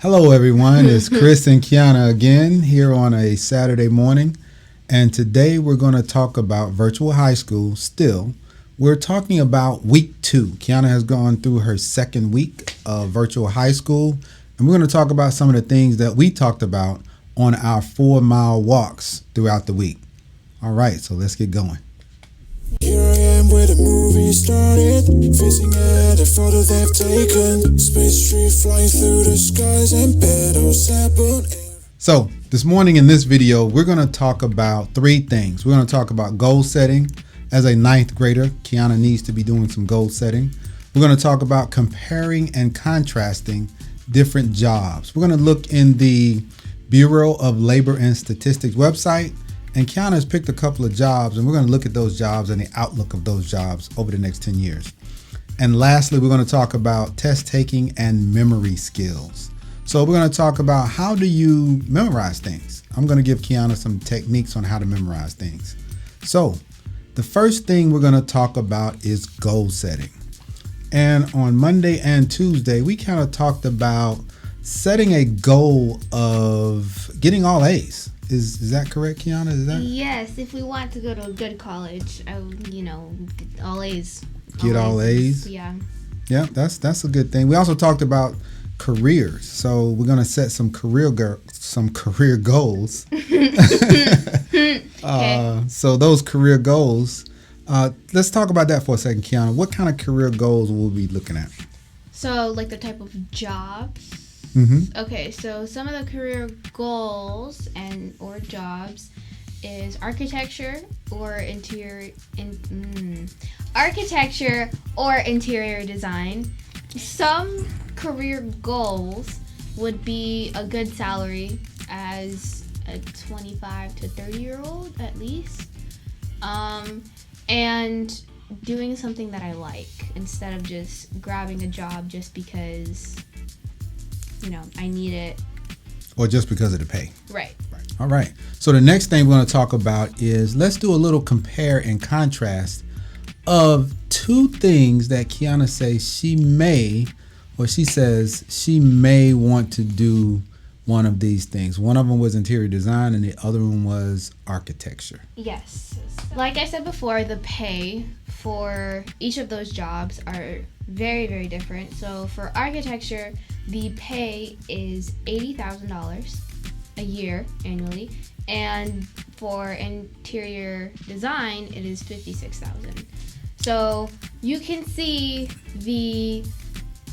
Hello everyone, it's Chris and Kiana again here on a Saturday morning, and today we're going to talk about virtual high school. Still, we're talking about week 2. Kiana has gone through her second week of virtual high school, and we're going to talk about some of the things that we talked about on our 4-mile walks throughout the week. All right, so let's get going. Here I am where the movie started, facing at a photo they've taken. Space tree flying through the skies and petals apple. So this morning in this video, we're going to talk about 3 things. We're going to talk about goal setting. As a 9th grader, Kiana needs to be doing some goal setting. We're going to talk about comparing and contrasting different jobs. We're going to look in the Bureau of Labor and Statistics website, and Kiana has picked a couple of jobs, and we're going to look at those jobs and the outlook of those jobs over the next 10 years. And lastly, we're going to talk about test taking and memory skills. So we're going to talk about how do you memorize things. I'm going to give Kiana some techniques on how to memorize things. So the first thing we're going to talk about is goal setting. And on Monday and Tuesday, we kind of talked about setting a goal of getting all A's. Is that correct, Kiana? Is that? Yes, if we want to go to a good college, all A's. Get all A's? Yeah. Yeah, that's a good thing. We also talked about careers. So we're going to set some career goals. Okay. So those career goals, let's talk about that for a second, Kiana. What kind of career goals will we be looking at? So, like the type of jobs? Mm-hmm. Okay, so some of the career goals or jobs is architecture or interior design. Some career goals would be a good salary as a 25 to 30-year-old at least, and doing something that I like instead of just grabbing a job just because I need it. Or just because of the pay. Right. All right. So the next thing we're going to talk about is let's do a little compare and contrast of 2 things that Kiana says she says she may want to do one of these things. One of them was interior design and the other one was architecture. Yes. Like I said before, the pay for each of those jobs are very, very different. So for architecture, the pay is $80,000 a year annually, and for interior design, it is $56,000. So you can see the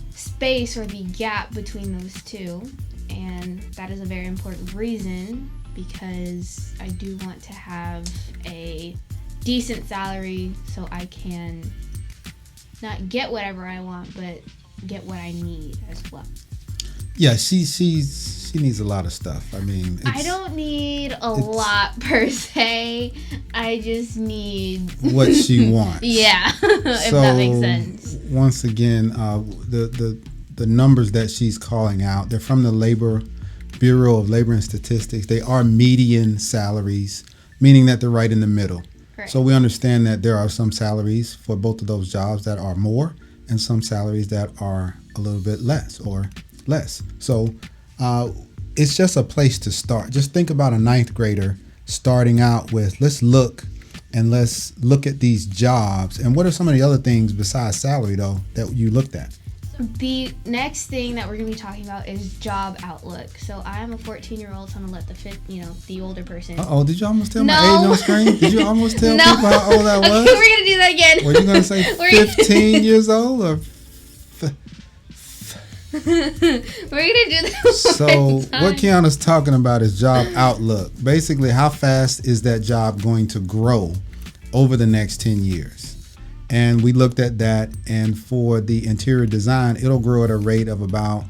space or the gap between those two, and that is a very important reason because I do want to have a decent salary so I can not get whatever I want, but get what I need as well. Yeah, she needs a lot of stuff. I mean, I don't need a lot per se. I just need what she wants. Yeah, if that makes sense. Once again, the numbers that she's calling out, they're from the Bureau of Labor and Statistics. They are median salaries, meaning that they're right in the middle. Right. So we understand that there are some salaries for both of those jobs that are more and some salaries that are a little bit less or less. So it's just a place to start. Just think about a 9th grader starting out with, let's look at these jobs. And what are some of the other things besides salary, though, that you looked at? The next thing that we're going to be talking about is job outlook. So I am a 14-year-old, so I'm going to let the older person. Uh-oh, did you almost tell my age on screen? Did you almost tell No. people how old I was? Okay, we're going to do that again. Were you going to say 15 years old or... We're going to do that So what Kiana's talking about is job outlook. Basically, how fast is that job going to grow over the next 10 years? And we looked at that, and for the interior design, it'll grow at a rate of about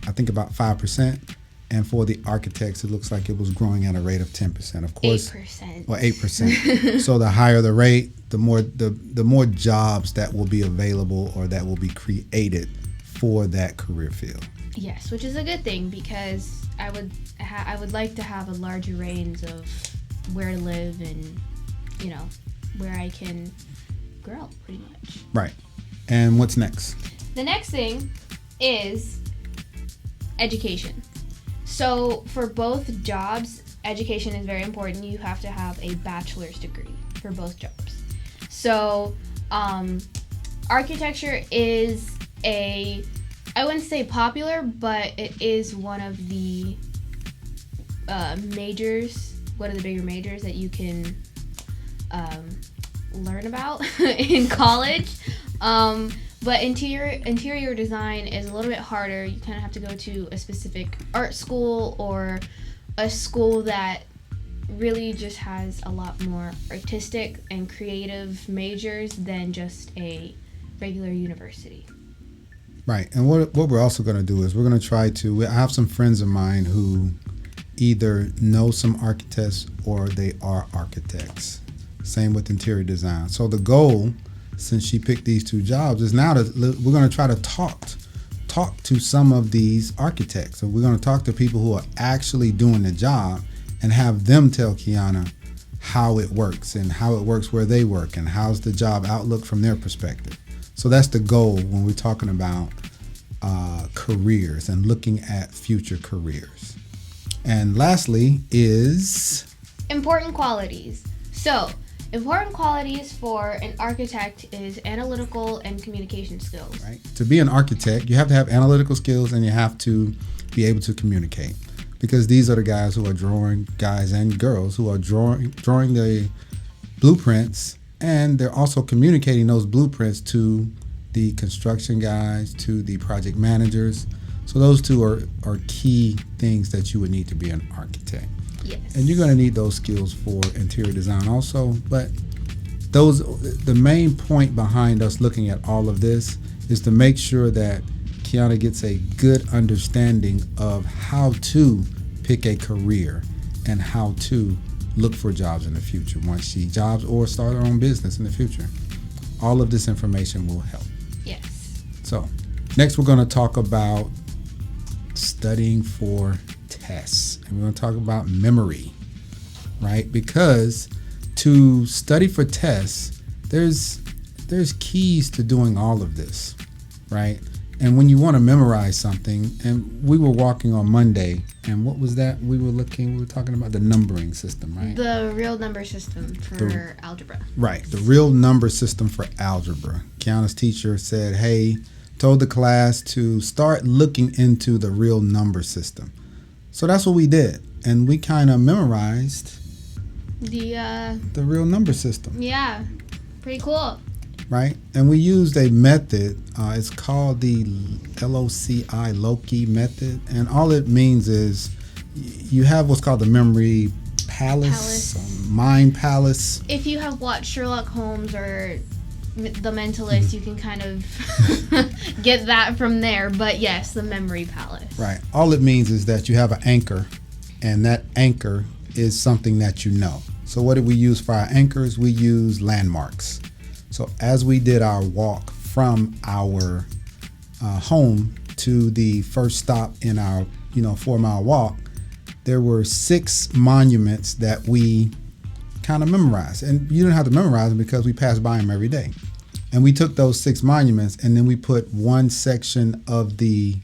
5%. And for the architects, it looks like it was growing at a rate of 10%. Of course, 8%. Or 8%. So the higher the rate, the more jobs that will be available or that will be created for that career field. Yes, which is a good thing because I would like to have a larger range of where to live and where I can grow pretty much. Right. And what's next? The next thing is education. So for both jobs, education is very important. You have to have a bachelor's degree for both jobs. So architecture is I wouldn't say popular, but it is one of the majors, one of the bigger majors that you can learn about in college. But interior design is a little bit harder. You kind of have to go to a specific art school or a school that really just has a lot more artistic and creative majors than just a regular university. Right. And what we're also going to do is we're going to try to, I have some friends of mine who either know some architects or they are architects. Same with interior design. So the goal, since she picked these two jobs, is now we're going to try to talk to some of these architects. So we're going to talk to people who are actually doing the job and have them tell Kiana how it works and how it works where they work and how's the job outlook from their perspective. So that's the goal when we're talking about careers and looking at future careers. And lastly is important qualities. So important qualities for an architect is analytical and communication skills. Right. To be an architect, you have to have analytical skills and you have to be able to communicate, because these are the guys who are drawing, guys and girls who are drawing the blueprints, and they're also communicating those blueprints to the construction guys, to the project managers. So those two are key things that you would need to be an architect. Yes. And you're going to need those skills for interior design also. But the main point behind us looking at all of this is to make sure that Kiana gets a good understanding of how to pick a career and how to look for jobs in the future once she jobs or start her own business in the future. All of this information will help. Yes. So next we're going to talk about studying for tests, and we're going to talk about memory, right? Because to study for tests, there's keys to doing all of this, right? And when you want to memorize something, and we were walking on Monday, and what was that? We were talking about the numbering system, right? The real number system for algebra. Right, the real number system for algebra. Kiana's teacher said, hey, told the class to start looking into the real number system. So that's what we did, and we kind of memorized the real number system. Yeah, pretty cool. Right, and we used a method. It's called the Loki method, and all it means is you have what's called the memory palace. Mind palace. If you have watched Sherlock Holmes or The Mentalist, you can kind of get that from there. But yes, the memory palace. Right. All it means is that you have an anchor, and that anchor is something that you know. So what did we use for our anchors? We use landmarks. So as we did our walk from our home to the first stop in our 4-mile walk, there were 6 monuments that we kind of memorized. And you didn't have to memorize them because we passed by them every day. And we took those 6 monuments and then we put one section of the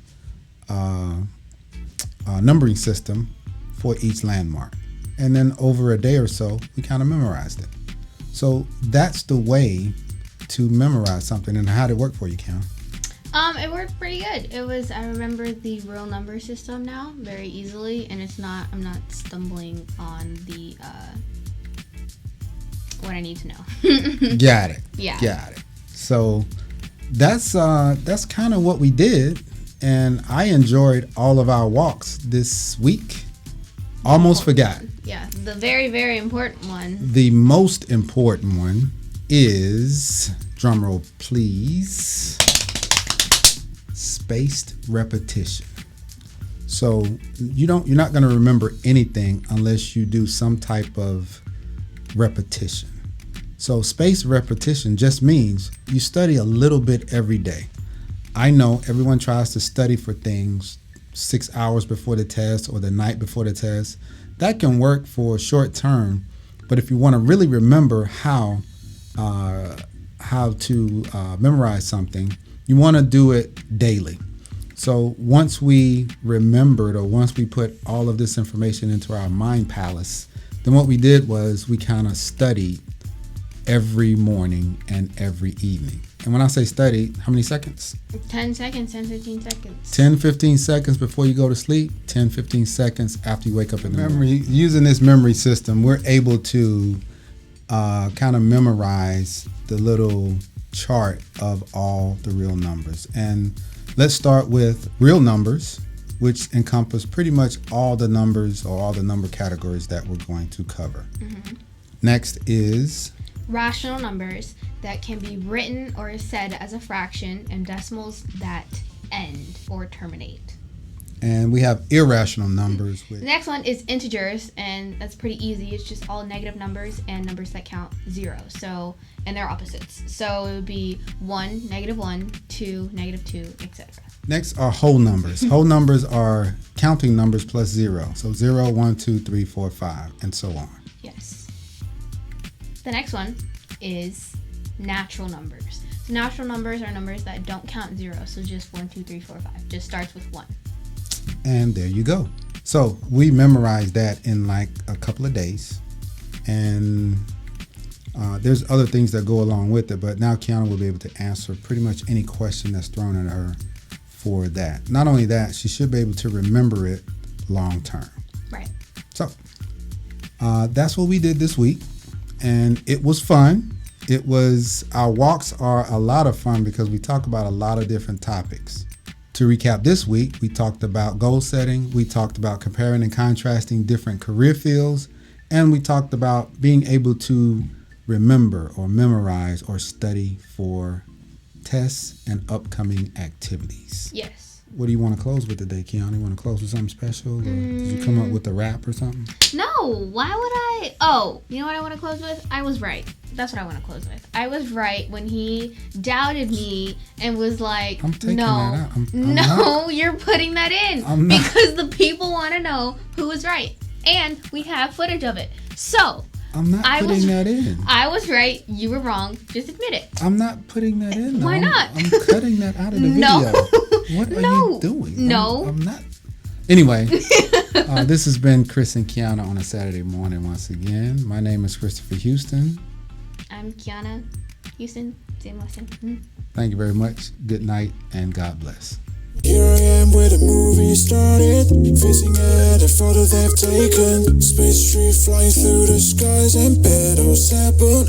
numbering system for each landmark. And then over a day or so, we kind of memorized it. So that's the way to memorize something. And how did it work for you, Kiana? It worked pretty good. I remember the real number system now very easily, and I'm not stumbling on the what I need to know. Got it. Yeah. Got it. So that's kind of what we did, and I enjoyed all of our walks this week. Almost forgot. Yeah, the very, very important one. The most important one is, drumroll please, spaced repetition. So you're not going to remember anything unless you do some type of repetition. So spaced repetition just means you study a little bit every day. I know everyone tries to study for things 6 hours before the test or the night before the test. That can work for short term, but if you want to really remember how to memorize something, you want to do it daily. So once we remembered, or once we put all of this information into our mind palace, then what we did was we kind of studied every morning and every evening. And when I say study, how many seconds? 10 seconds, 10, 15 seconds. 10, 15 seconds before you go to sleep, 10, 15 seconds after you wake up in the morning. Using this memory system, we're able to kind of memorize the little chart of all the real numbers. And let's start with real numbers, which encompass pretty much all the numbers or all the number categories that we're going to cover. Mm-hmm. Next is rational numbers that can be written or said as a fraction, and decimals that end or terminate. And we have irrational numbers. The next one is integers, and that's pretty easy. It's just all negative numbers and numbers that count 0. So, and they're opposites. So it would be 1, -1, 2, -2, etc. Next are whole numbers. Whole numbers are counting numbers plus 0. So 0, 1, 2, 3, 4, 5, and so on. Yes. The next one is natural numbers. So natural numbers are numbers that don't count 0. So just 1, 2, 3, 4, 5. Just starts with 1. And there you go. So we memorized that in like a couple of days. And there's other things that go along with it. But now Kiana will be able to answer pretty much any question that's thrown at her for that. Not only that, she should be able to remember it long term. Right. So that's what we did this week. And it was fun. Our walks are a lot of fun because we talk about a lot of different topics. To recap this week, we talked about goal setting, we talked about comparing and contrasting different career fields, and we talked about being able to remember or memorize or study for tests and upcoming activities. Yes. What do you want to close with today, Kiana? You want to close with something special? Or did you come up with a rap or something? No, why would I? Oh, you know what I want to close with? I was right. That's what I want to close with. I was right when he doubted me and was like, I'm taking no, that out. I'm no, not. You're putting that in. I'm not. Because the people want to know who was right. And we have footage of it. So, I'm not putting that in. I was right. You were wrong. Just admit it. I'm not putting that in. Why not? I'm cutting that out of the No. video. What are you doing? No. I'm not. Anyway, this has been Chris and Kiana on a Saturday morning once again. My name is Christopher Houston. I'm Kiana Houston. Same lesson. Thank you very much. Good night and God bless. Here I am where the movie started, facing at a photo they've taken. Space tree flying through the skies and petals happen.